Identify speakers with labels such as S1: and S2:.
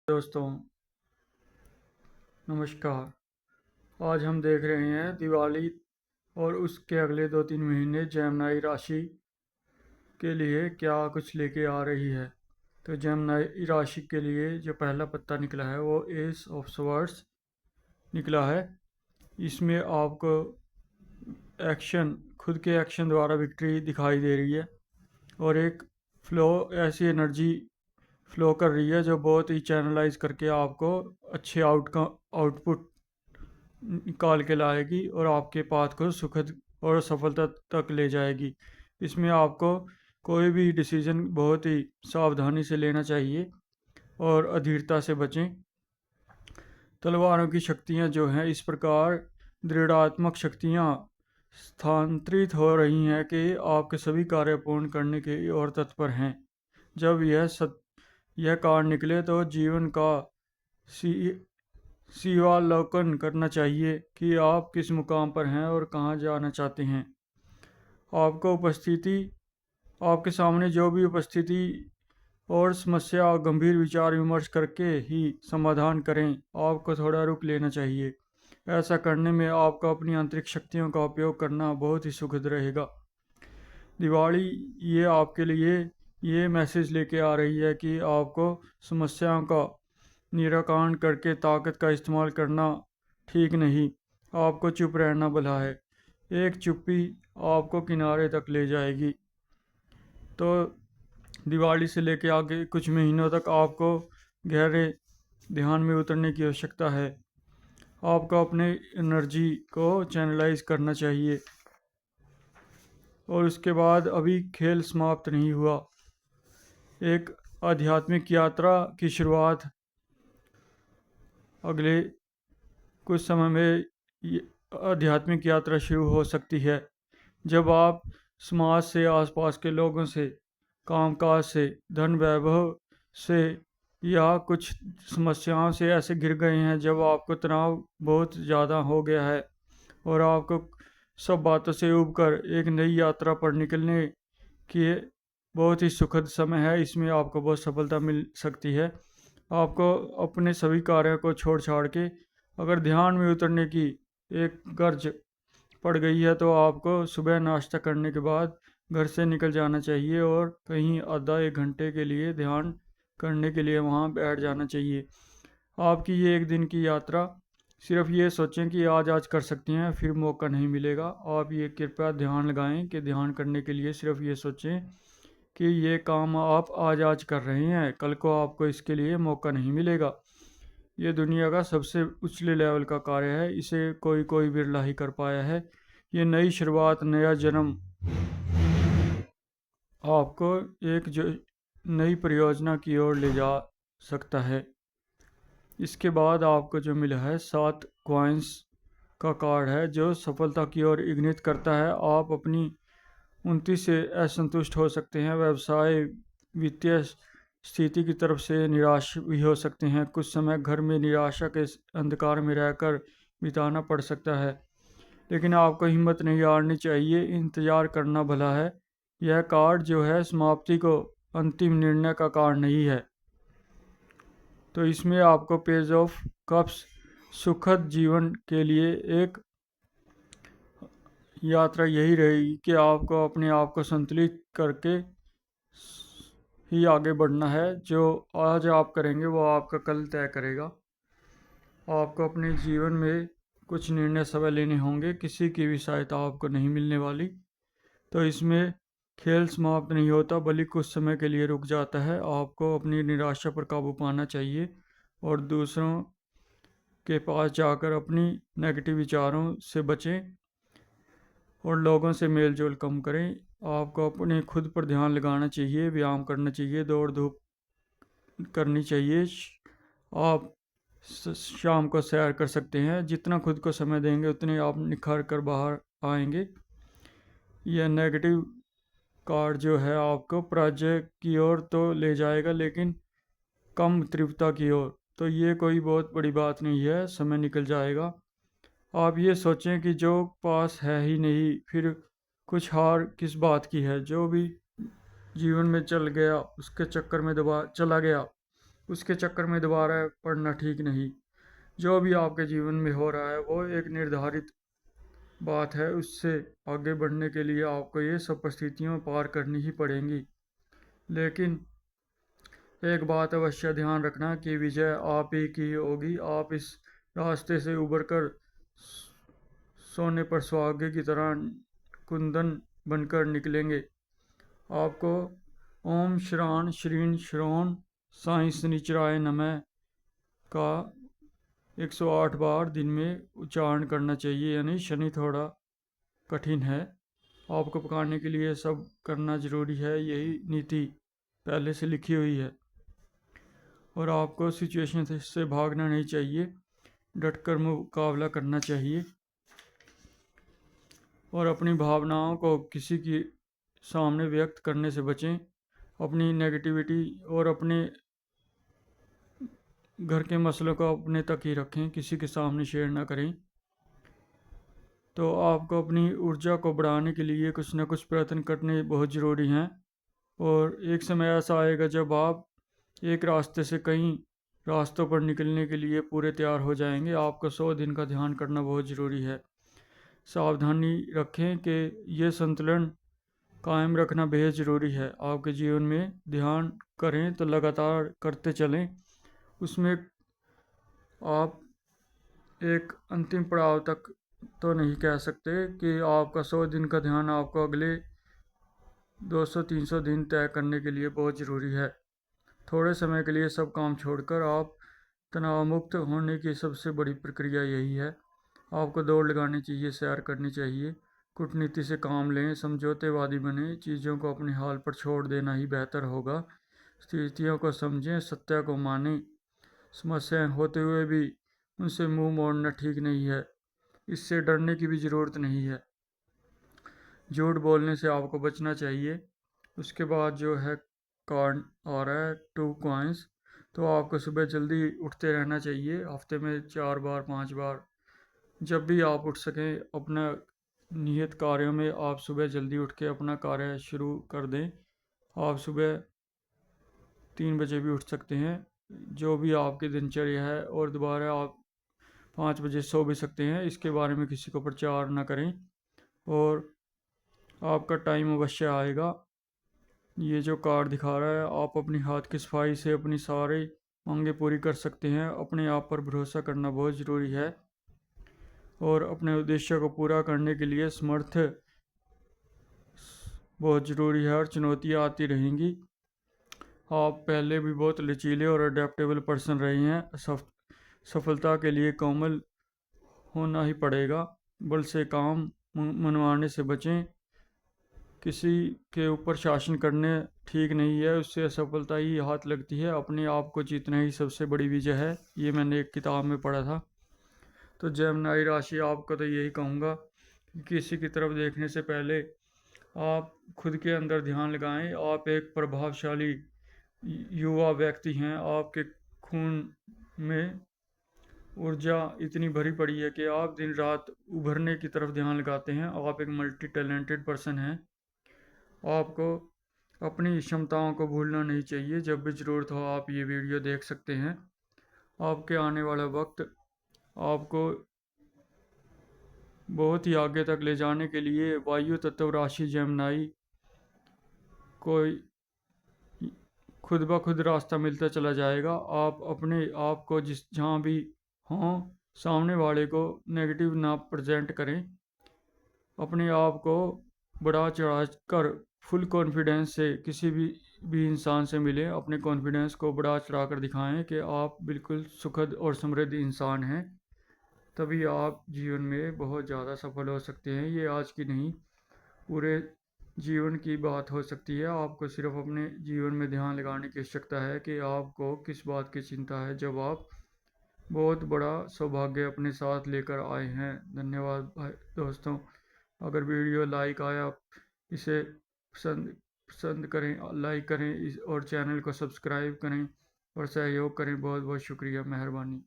S1: दोस्तों, नमस्कार। आज हम देख रहे हैं दिवाली और उसके अगले 2-3 महीने जेमिनी राशि के लिए क्या कुछ लेके आ रही है। तो जेमिनी राशि के लिए जो पहला पत्ता निकला है वो एस ऑफ स्वर्ड्स निकला है। इसमें आपको खुद के एक्शन द्वारा विक्ट्री दिखाई दे रही है और एक फ्लो ऐसी एनर्जी फ्लो कर रही है जो बहुत ही चैनलाइज करके आपको अच्छे आउटपुट निकाल के लाएगी और आपके पाथ को सुखद और सफलता तक ले जाएगी। इसमें आपको कोई भी डिसीजन बहुत ही सावधानी से लेना चाहिए और अधीरता से बचें। तलवारों की शक्तियाँ जो हैं इस प्रकार दृढ़ात्मक शक्तियाँ स्थानांतरित हो रही हैं कि आपके सभी कार्य पूर्ण करने की ओर तत्पर हैं। जब यह कार्ड निकले तो जीवन का सी शिवावलोकन करना चाहिए कि आप किस मुकाम पर हैं और कहाँ जाना चाहते हैं। आपको उपस्थिति आपके सामने जो भी उपस्थिति और समस्या और गंभीर विचार विमर्श करके ही समाधान करें। आपको थोड़ा रुक लेना चाहिए। ऐसा करने में आपको अपनी आंतरिक शक्तियों का उपयोग करना बहुत ही सुखद रहेगा। दिवाली ये आपके लिए ये मैसेज लेके आ रही है कि आपको समस्याओं का निराकरण करके ताकत का इस्तेमाल करना ठीक नहीं। आपको चुप रहना भला है। एक चुप्पी आपको किनारे तक ले जाएगी। तो दिवाली से लेके आगे कुछ महीनों तक आपको गहरे ध्यान में उतरने की आवश्यकता है। आपको अपने एनर्जी को चैनलाइज करना चाहिए और उसके बाद अभी खेल समाप्त नहीं हुआ। एक आध्यात्मिक यात्रा की शुरुआत अगले कुछ समय में आध्यात्मिक यात्रा शुरू हो सकती है जब आप समाज से आसपास के लोगों से कामकाज से धन वैभव से या कुछ समस्याओं से ऐसे घिर गए हैं जब आपको तनाव बहुत ज़्यादा हो गया है और आपको सब बातों से उब कर एक नई यात्रा पर निकलने की बहुत ही सुखद समय है। इसमें आपको बहुत सफलता मिल सकती है। आपको अपने सभी कार्यों को छोड़ छाड़ के अगर ध्यान में उतरने की एक गर्ज पड़ गई है तो आपको सुबह नाश्ता करने के बाद घर से निकल जाना चाहिए और कहीं आधा 1 घंटे के लिए ध्यान करने के लिए वहाँ बैठ जाना चाहिए। आपकी ये एक दिन की यात्रा सिर्फ ये सोचें कि आज कर सकती हैं, फिर मौका नहीं मिलेगा। आप ये कृपया ध्यान लगाएं कि ध्यान करने के लिए सिर्फ ये सोचें कि ये काम आप आज कर रहे हैं, कल को आपको इसके लिए मौका नहीं मिलेगा। ये दुनिया का सबसे उछले लेवल का कार्य है। इसे कोई बिरला ही कर पाया है। ये नई शुरुआत, नया जन्म आपको एक जो नई परियोजना की ओर ले जा सकता है। इसके बाद आपको जो मिला है 7 कॉइन्स का कार्ड है जो सफलता की ओर इंगित करता है। आप अपनी उन्नति से असंतुष्ट हो सकते हैं। व्यवसाय वित्तीय स्थिति की तरफ से निराश भी हो सकते हैं। कुछ समय घर में निराशा के अंधकार में रहकर बिताना पड़ सकता है, लेकिन आपको हिम्मत नहीं हारनी चाहिए। इंतज़ार करना भला है। यह कार्ड जो है समाप्ति को अंतिम निर्णय का कार्ड नहीं है। तो इसमें आपको पेज ऑफ कप्स सुखद जीवन के लिए एक यात्रा यही रहेगी कि आपको अपने आप को संतुलित करके ही आगे बढ़ना है। जो आज आप करेंगे वो आपका कल तय करेगा। आपको अपने जीवन में कुछ निर्णय समय लेने होंगे। किसी की भी सहायता आपको नहीं मिलने वाली। तो इसमें खेल समाप्त नहीं होता बल्कि कुछ समय के लिए रुक जाता है। आपको अपनी निराशा पर काबू पाना चाहिए और दूसरों के पास जाकर अपनी नेगेटिव विचारों से बचें और लोगों से मेल जोल कम करें। आपको अपने खुद पर ध्यान लगाना चाहिए, व्यायाम करना चाहिए, दौड़ धूप करनी चाहिए। आप शाम को सैर कर सकते हैं। जितना खुद को समय देंगे उतने आप निखर कर बाहर आएंगे। यह नेगेटिव कार्ड जो है आपको पराजय की ओर तो ले जाएगा लेकिन कम तीव्रता की ओर। तो ये कोई बहुत बड़ी बात नहीं है, समय निकल जाएगा। आप ये सोचें कि जो पास है ही नहीं, फिर कुछ हार किस बात की है। जो भी जीवन में चल गया उसके चक्कर में दबा चला गया उसके चक्कर में दोबारा पड़ना ठीक नहीं। जो भी आपके जीवन में हो रहा है वो एक निर्धारित बात है, उससे आगे बढ़ने के लिए आपको ये सब परिस्थितियाँ पार करनी ही पड़ेंगी। लेकिन एक बात अवश्य ध्यान रखना कि विजय आप ही की होगी। आप इस रास्ते से उबर कर सोने पर सुहागे की तरह कुंदन बनकर निकलेंगे। आपको ओम श्राण श्रीण श्रोण साई शनिचराय नमः का 108 बार दिन में उच्चारण करना चाहिए। यानी शनि थोड़ा कठिन है, आपको पकाने के लिए सब करना ज़रूरी है, यही नीति पहले से लिखी हुई है। और आपको सिचुएशन से भागना नहीं चाहिए, डटकर मुकाबला करना चाहिए। और अपनी भावनाओं को किसी के सामने व्यक्त करने से बचें। अपनी नेगेटिविटी और अपने घर के मसलों को अपने तक ही रखें, किसी के सामने शेयर ना करें। तो आपको अपनी ऊर्जा को बढ़ाने के लिए कुछ ना कुछ प्रयत्न करने बहुत ज़रूरी हैं। और एक समय ऐसा आएगा जब आप एक रास्ते से कई रास्तों पर निकलने के लिए पूरे तैयार हो जाएंगे। आपको 100 दिन का ध्यान करना बहुत ज़रूरी है। सावधानी रखें कि यह संतुलन कायम रखना बेहद ज़रूरी है आपके जीवन में। ध्यान करें तो लगातार करते चलें, उसमें आप एक अंतिम पड़ाव तक तो नहीं कह सकते कि आपका 100 दिन का ध्यान आपको अगले 200-300 दिन तय करने के लिए बहुत ज़रूरी है। थोड़े समय के लिए सब काम छोड़कर आप तनाव मुक्त होने की सबसे बड़ी प्रक्रिया यही है। आपको दौड़ लगानी चाहिए, सैर करनी चाहिए, कूटनीति से काम लें, समझौतेवादी बने, चीज़ों को अपने हाल पर छोड़ देना ही बेहतर होगा। स्थितियों को समझें, सत्य को मानें। समस्याएं होते हुए भी उनसे मुंह मोड़ना ठीक नहीं है, इससे डरने की भी ज़रूरत नहीं है। झूठ बोलने से आपको बचना चाहिए। उसके बाद जो है कार्ड आ रहा है 2 कॉइन्स। तो आपको सुबह जल्दी उठते रहना चाहिए, हफ्ते में 4 बार 5 बार, जब भी आप उठ सकें अपना नियत कार्यों में आप सुबह जल्दी उठ के अपना कार्य शुरू कर दें। आप सुबह 3 बजे भी उठ सकते हैं, जो भी आपकी दिनचर्या है। और दोबारा आप 5 बजे सो भी सकते हैं, इसके बारे में किसी को प्रचार ना करें। और आपका टाइम अवश्य आएगा। ये जो कार्ड दिखा रहा है, आप अपनी हाथ की सफाई से अपनी सारी मांगे पूरी कर सकते हैं। अपने आप पर भरोसा करना बहुत ज़रूरी है और अपने उद्देश्य को पूरा करने के लिए समर्थ बहुत ज़रूरी है। और चुनौतियाँ आती रहेंगी। आप पहले भी बहुत लचीले और अडेप्टेबल पर्सन रहे हैं। सफलता के लिए कोमल होना ही पड़ेगा। बल से काम मनवाने से बचें, किसी के ऊपर शासन करने ठीक नहीं है, उससे असफलता ही हाथ लगती है। अपने आप को जीतना ही सबसे बड़ी विजय है, ये मैंने एक किताब में पढ़ा था। तो जेमिनी राशि आपको तो यही कहूँगा कि किसी की तरफ देखने से पहले आप खुद के अंदर ध्यान लगाएं। आप एक प्रभावशाली युवा व्यक्ति हैं, आपके खून में ऊर्जा इतनी भरी पड़ी है कि आप दिन रात उभरने की तरफ ध्यान लगाते हैं। आप एक मल्टी टैलेंटेड पर्सन हैं। आपको अपनी क्षमताओं को भूलना नहीं चाहिए। जब भी ज़रूरत हो आप ये वीडियो देख सकते हैं। आपके आने वाला वक्त आपको बहुत ही आगे तक ले जाने के लिए वायु तत्व राशि जेमिनी कोई खुद ब खुद रास्ता मिलता चला जाएगा। आप अपने आप को जहाँ भी हों, सामने वाले को नेगेटिव ना प्रेजेंट करें। अपने आप को बढ़ा चढ़ा कर फुल कॉन्फिडेंस से किसी भी इंसान से मिले, अपने कॉन्फिडेंस को बढ़ा चढ़ा कर दिखाएं कि आप बिल्कुल सुखद और समृद्ध इंसान हैं। तभी आप जीवन में बहुत ज़्यादा सफल हो सकते हैं। ये आज की नहीं, पूरे जीवन की बात हो सकती है। आपको सिर्फ अपने जीवन में ध्यान लगाने की आवश्यकता है कि आपको किस बात की चिंता है, जब आप बहुत बड़ा सौभाग्य अपने साथ लेकर आए हैं। धन्यवाद भाई दोस्तों। अगर वीडियो लाइक आया, इसे पसंद करें, लाइक करें और चैनल को सब्सक्राइब करें और सहयोग करें। बहुत बहुत शुक्रिया, मेहरबानी।